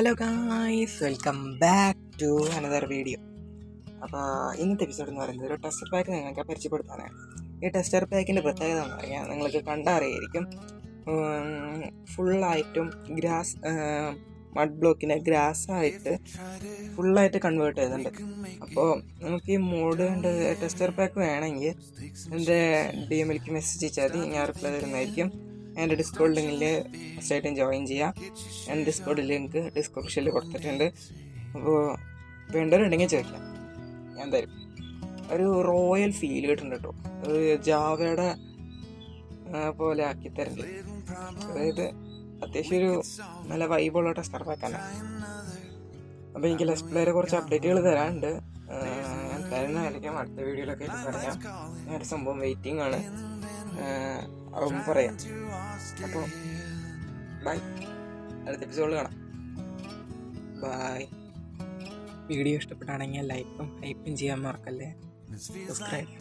Hello guys, welcome back to another video. അപ്പോൾ ഇന്നത്തെ episode എന്ന് പറയുന്നത് ഒരു ടെസ്റ്റർ പാക്ക് നിങ്ങൾക്ക് പരിചയപ്പെടുത്താനാണ്. ഈ ടെസ്റ്റർ പാക്കിൻ്റെ പ്രത്യേകത എന്ന് പറയാം, നിങ്ങൾക്ക് കണ്ടറിയായിരിക്കും. ഫുള്ളായിട്ടും ഗ്രാസ് മഡ് ബ്ലോക്കിനെ ഗ്രാസായിട്ട് ഫുള്ളായിട്ട് കൺവേർട്ട് ചെയ്യുന്നുണ്ട്. അപ്പോൾ നമുക്ക് ഈ മോഡ് കൊണ്ട് ടെസ്റ്റർ പാക്ക് വേണമെങ്കിൽ എൻ്റെ DMലേക്ക് മെസ്സേജ് അയച്ചാൽ മതി, ഞാൻ റിപ്ലൈ തരുന്നതായിരിക്കും. എൻ്റെ ഡിസ്കോഡ് ലിങ്കിൽ ഫസ്റ്റായിട്ടും ജോയിൻ ചെയ്യാം. ഞാൻ ഡിസ്കോഡ് ലിങ്ക് ഡിസ്ക്രിപ്ഷനിൽ കൊടുത്തിട്ടുണ്ട്. അപ്പോൾ വേണ്ടവരുണ്ടെങ്കിൽ ചോദിക്കാം, ഞാൻ തരും. ഒരു റോയൽ ഫീൽ കിട്ടുന്നുണ്ട് കേട്ടോ, ഒരു ജാവയുടെ പോലെ ആക്കി തരുന്നുണ്ട്. അതായത് അത്യാവശ്യം ഒരു നല്ല വൈബുള്ള ടെസ്റ്റർ പാക്കാനാണ്. അപ്പോൾ എനിക്ക് ലെസ് പ്ലെയറെ കുറച്ച് അപ്ഡേറ്റുകൾ തരാനുണ്ട്, ഞാൻ തരുന്നതായിരിക്കും അടുത്ത വീഡിയോയിലൊക്കെ പറയാം. ഞാനൊരു സംഭവം വെയിറ്റിംഗ് ആണ്, അതും പറയാം. അപ്പോൾ ബൈ, അടുത്ത എപ്പിസോഡിൽ കാണാം. ബൈ. വീഡിയോ ഇഷ്ടപ്പെട്ടാണെങ്കിൽ ലൈക്കും ഹൈപ്പും ചെയ്യാൻ മറക്കല്ലേ. സബ്സ്ക്രൈബ്.